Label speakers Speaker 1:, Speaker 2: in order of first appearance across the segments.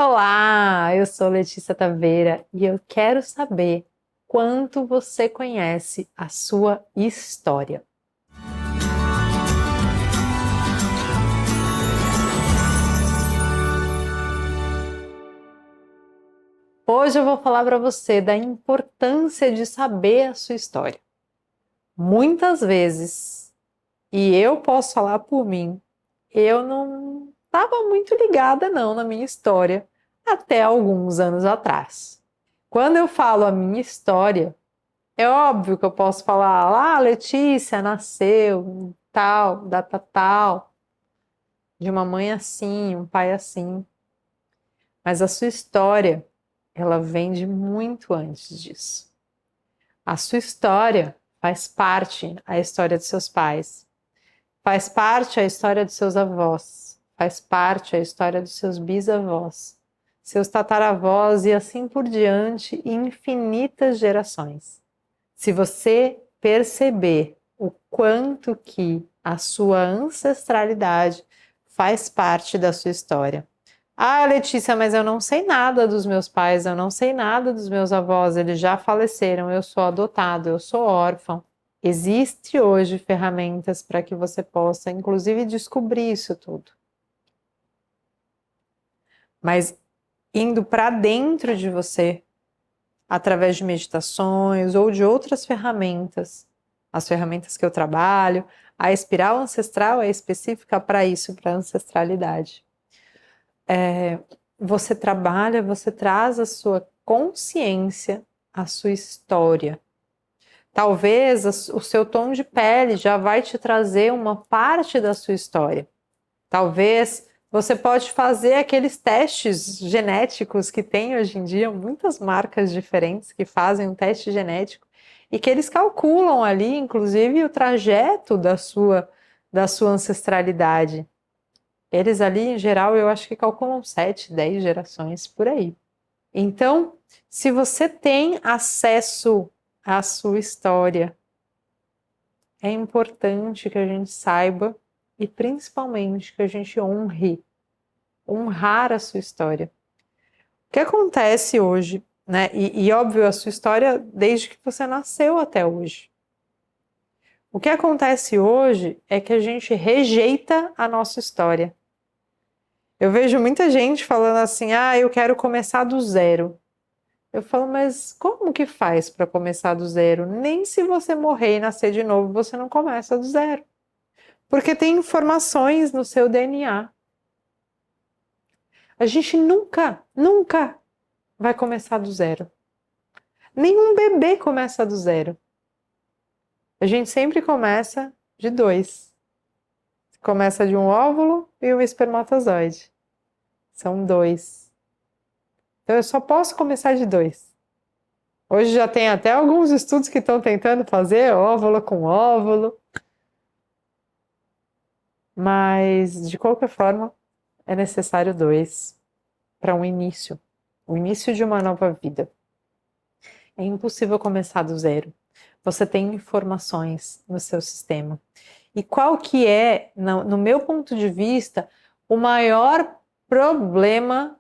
Speaker 1: Olá, eu sou Letícia Taveira e eu quero saber quanto você conhece a sua história. Hoje eu vou falar para você da importância de saber a sua história. Muitas vezes, e eu posso falar por mim, eu não estava muito ligada não na minha história até alguns anos atrás. Quando eu falo a minha história, é óbvio que eu posso falar, Letícia nasceu tal, data tal, de uma mãe assim, um pai assim. Mas a sua história, ela vem de muito antes disso. A sua história faz parte a história dos seus pais, faz parte a história dos seus avós, faz parte a história dos seus bisavós, seus tataravós e assim por diante, infinitas gerações. Se você perceber o quanto que a sua ancestralidade faz parte da sua história. Ah, Letícia, mas eu não sei nada dos meus pais, eu não sei nada dos meus avós, eles já faleceram, eu sou adotado, eu sou órfão. Existe hoje ferramentas para que você possa, inclusive, descobrir isso tudo. Mas indo para dentro de você, através de meditações ou de outras ferramentas, as ferramentas que eu trabalho, a espiral ancestral é específica para isso, para a ancestralidade. Você trabalha, você traz a sua consciência, a sua história. Talvez o seu tom de pele já vai te trazer uma parte da sua história. Talvez você pode fazer aqueles testes genéticos que tem hoje em dia, muitas marcas diferentes que fazem um teste genético e que eles calculam ali, inclusive, o trajeto da sua ancestralidade. Eles ali, em geral, eu acho que calculam 7, 10 gerações por aí. Então, se você tem acesso à sua história, é importante que a gente saiba e principalmente que a gente honrar a sua história. O que acontece hoje, né? E óbvio, a sua história desde que você nasceu até hoje. O que acontece hoje é que a gente rejeita a nossa história. Eu vejo muita gente falando assim, eu quero começar do zero. Eu falo, mas como que faz para começar do zero? Nem se você morrer e nascer de novo, você não começa do zero. Porque tem informações no seu DNA. A gente nunca vai começar do zero. Nenhum bebê começa do zero. A gente sempre começa de 2. Começa de um óvulo e um espermatozoide. São 2. Então eu só posso começar de 2. Hoje já tem até alguns estudos que estão tentando fazer óvulo com óvulo. Mas, de qualquer forma, é necessário 2 para um início. O início de uma nova vida. É impossível começar do zero. Você tem informações no seu sistema. E qual que é, no meu ponto de vista, o maior problema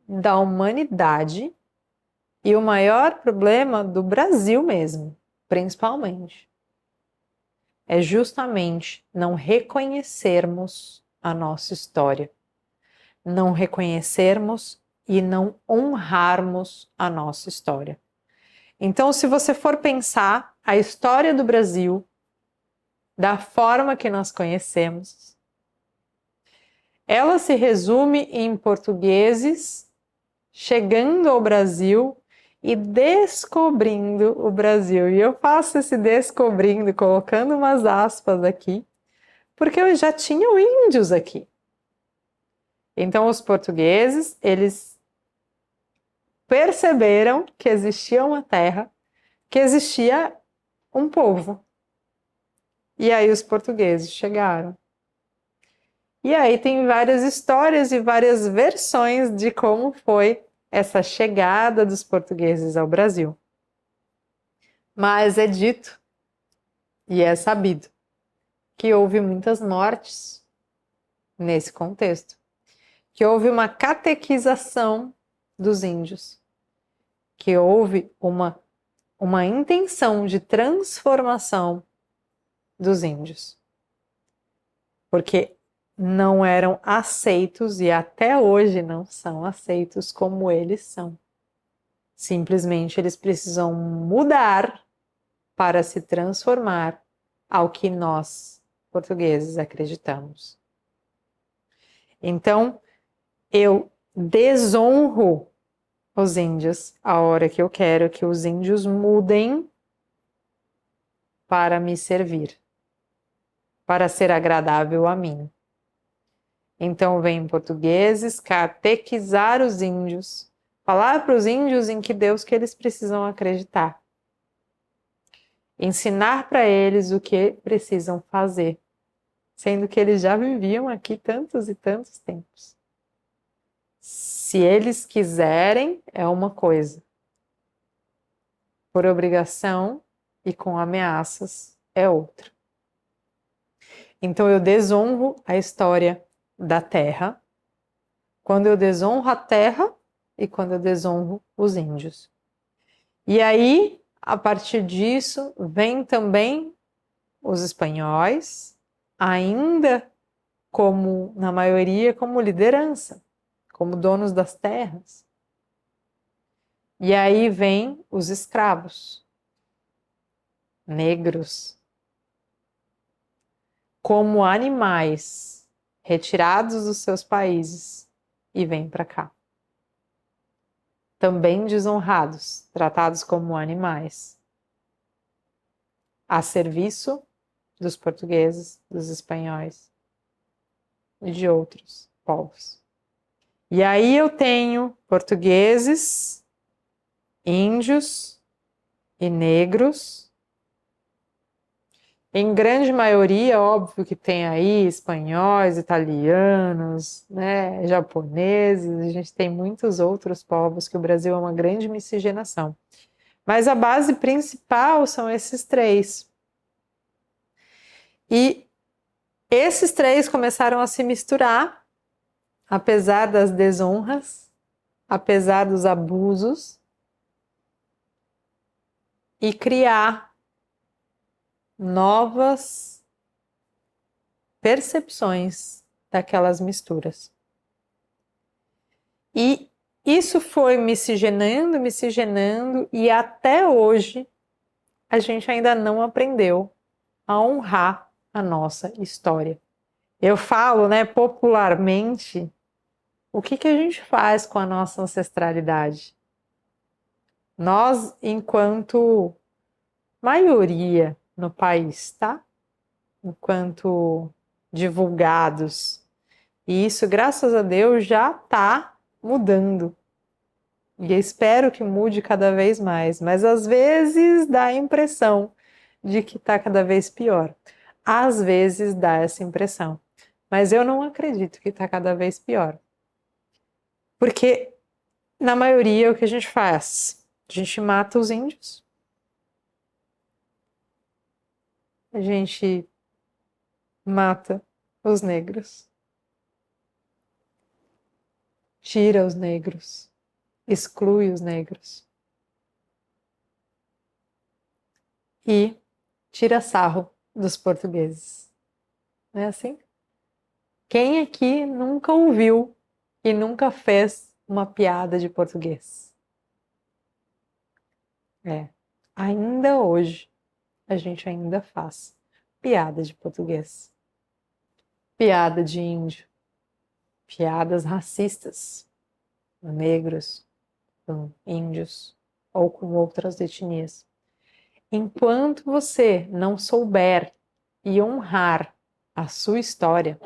Speaker 1: da humanidade e o maior problema do Brasil mesmo, principalmente? É justamente não reconhecermos a nossa história, não reconhecermos e não honrarmos a nossa história. Então, se você for pensar a história do Brasil da forma que nós conhecemos, ela se resume em portugueses chegando ao Brasil e descobrindo o Brasil. E eu faço esse descobrindo, colocando umas aspas aqui, porque eu já tinha índios aqui. Então, os portugueses, eles perceberam que existia uma terra, que existia um povo. E aí os portugueses chegaram. E aí tem várias histórias e várias versões de como foi essa chegada dos portugueses ao Brasil. Mas é dito e é sabido que houve muitas mortes nesse contexto. que houve uma catequização dos índios, que houve uma intenção de transformação dos índios, porque não eram aceitos e até hoje não são aceitos como eles são. Simplesmente eles precisam mudar para se transformar ao que nós, portugueses, acreditamos. Então, eu desonro os índios a hora que eu quero que os índios mudem para me servir, para ser agradável a mim. Então, vem portugueses catequizar os índios, falar para os índios em que Deus que eles precisam acreditar, ensinar para eles o que precisam fazer, sendo que eles já viviam aqui tantos e tantos tempos. Se eles quiserem, é uma coisa. Por obrigação e com ameaças, é outra. Então eu desonro a história da terra, quando eu desonro a terra e quando eu desonro os índios. E aí, a partir disso, vem também os espanhóis, ainda como, na maioria, como liderança, como donos das terras. E aí vem os escravos, negros, como animais retirados dos seus países e vêm para cá. Também desonrados, tratados como animais, a serviço dos portugueses, dos espanhóis e de outros povos. E aí eu tenho portugueses, índios e negros. Em grande maioria, óbvio que tem aí espanhóis, italianos, né, japoneses, a gente tem muitos outros povos, que o Brasil é uma grande miscigenação. Mas a base principal são esses três. E esses três começaram a se misturar, apesar das desonras, apesar dos abusos, e criar novas percepções daquelas misturas. E isso foi miscigenando, e até hoje a gente ainda não aprendeu a honrar a nossa história. Eu falo, né, popularmente, o que a gente faz com a nossa ancestralidade? Nós, enquanto maioria no país, tá? Enquanto divulgados. E isso, graças a Deus, já está mudando. E eu espero que mude cada vez mais. Mas às vezes dá a impressão de que está cada vez pior. Às vezes dá essa impressão. Mas eu não acredito que está cada vez pior. Porque, na maioria, o que a gente faz? A gente mata os índios. A gente mata os negros. Tira os negros. Exclui os negros. E tira sarro dos portugueses. Não é assim? Quem aqui nunca ouviu e nunca fez uma piada de português? Ainda hoje a gente ainda faz piada de português, piada de índio, piadas racistas, com negros, com índios ou com outras etnias. Enquanto você não souber e honrar a sua história,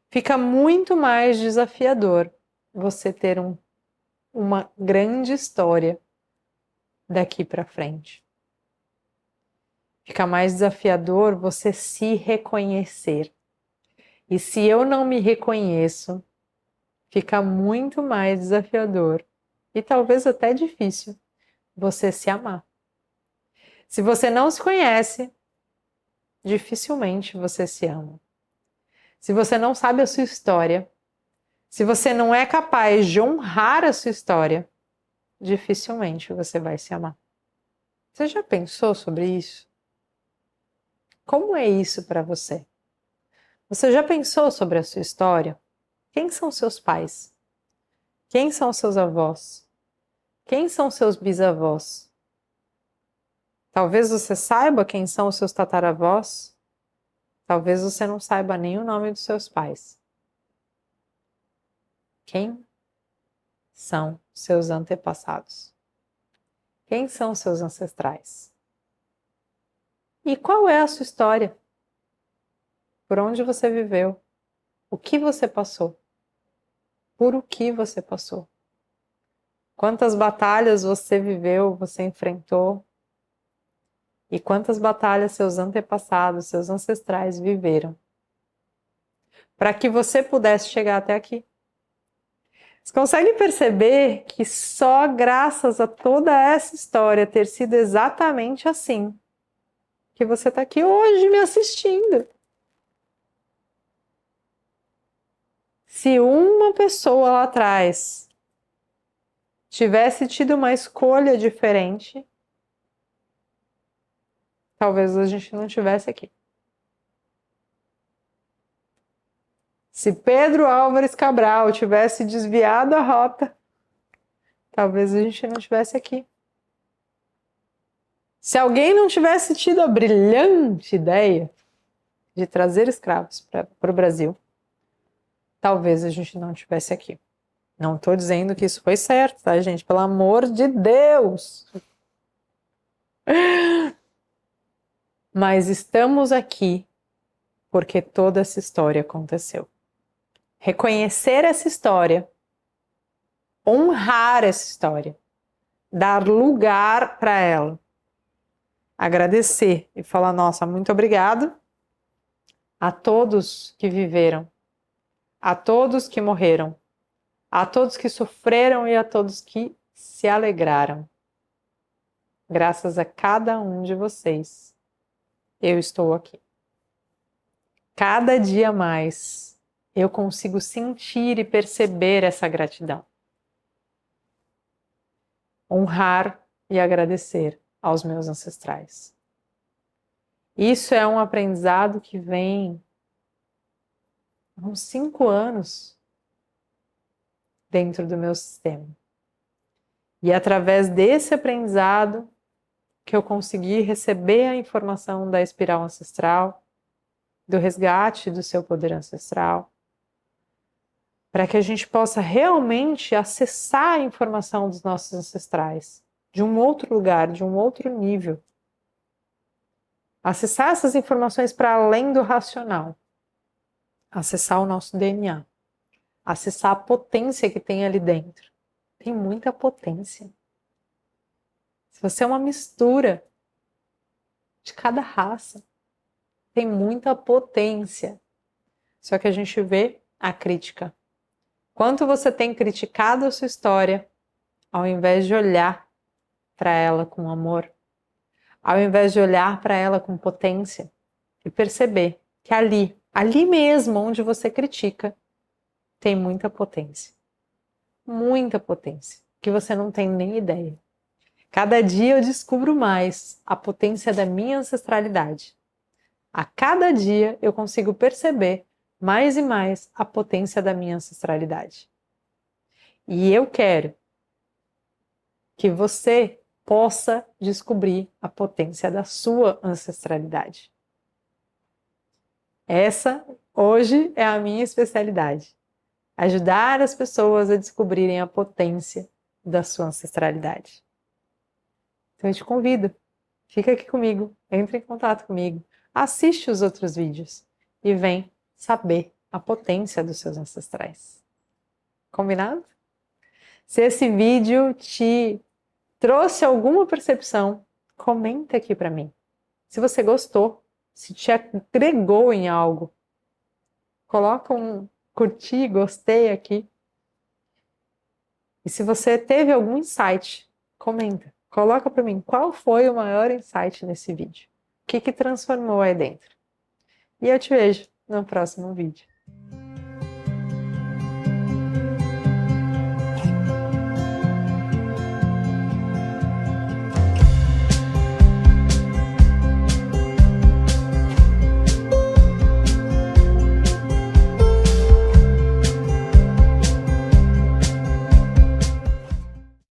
Speaker 1: fica muito mais desafiador você ter uma grande história daqui para frente. Fica mais desafiador você se reconhecer. E se eu não me reconheço, fica muito mais desafiador e talvez até difícil você se amar. Se você não se conhece, dificilmente você se ama. Se você não sabe a sua história, Se você não é capaz de honrar a sua história, dificilmente você vai se amar. Você já pensou sobre isso? Como é isso para você? Você já pensou sobre a sua história? Quem são seus pais? Quem são seus avós? Quem são seus bisavós? Talvez você saiba quem são os seus tataravós. Talvez você não saiba nem o nome dos seus pais. Quem são seus antepassados? Quem são seus ancestrais? E qual é a sua história? Por onde você viveu? O que você passou? Por o que você passou? Quantas batalhas você viveu, você enfrentou? E quantas batalhas seus antepassados, seus ancestrais viveram? Para que você pudesse chegar até aqui. Você consegue perceber que só graças a toda essa história ter sido exatamente assim, que você está aqui hoje me assistindo. Se uma pessoa lá atrás tivesse tido uma escolha diferente, talvez a gente não estivesse aqui. Se Pedro Álvares Cabral tivesse desviado a rota, talvez a gente não estivesse aqui. Se alguém não tivesse tido a brilhante ideia de trazer escravos para o Brasil, talvez a gente não estivesse aqui. Não estou dizendo que isso foi certo, tá, gente? Pelo amor de Deus! Mas estamos aqui porque toda essa história aconteceu. Reconhecer essa história, honrar essa história, dar lugar para ela, agradecer e falar: nossa, muito obrigado a todos que viveram, a todos que morreram, a todos que sofreram e a todos que se alegraram. Graças a cada um de vocês, eu estou aqui. Cada dia mais eu consigo sentir e perceber essa gratidão. Honrar e agradecer aos meus ancestrais. Isso é um aprendizado que vem há uns 5 anos dentro do meu sistema. E é através desse aprendizado que eu consegui receber a informação da espiral ancestral, do resgate do seu poder ancestral, para que a gente possa realmente acessar a informação dos nossos ancestrais de um outro lugar, de um outro nível. Acessar essas informações para além do racional. Acessar o nosso DNA. Acessar a potência que tem ali dentro. Tem muita potência. Se você é uma mistura de cada raça, tem muita potência. Só que a gente vê a crítica. Quanto você tem criticado a sua história, ao invés de olhar para ela com amor, ao invés de olhar para ela com potência e perceber que ali mesmo onde você critica, tem muita potência. Muita potência, que você não tem nem ideia. Cada dia eu descubro mais a potência da minha ancestralidade. A cada dia eu consigo perceber mais e mais a potência da minha ancestralidade. E eu quero que você possa descobrir a potência da sua ancestralidade. Essa, hoje, é a minha especialidade. Ajudar as pessoas a descobrirem a potência da sua ancestralidade. Então eu te convido, fica aqui comigo, entre em contato comigo, assiste os outros vídeos e vem saber a potência dos seus ancestrais. Combinado? Se esse vídeo te trouxe alguma percepção, comenta aqui para mim. Se você gostou, se te agregou em algo, coloca um curtir, gostei aqui. E se você teve algum insight, comenta. Coloca para mim qual foi o maior insight nesse vídeo. O que transformou aí dentro? E eu te vejo no próximo vídeo.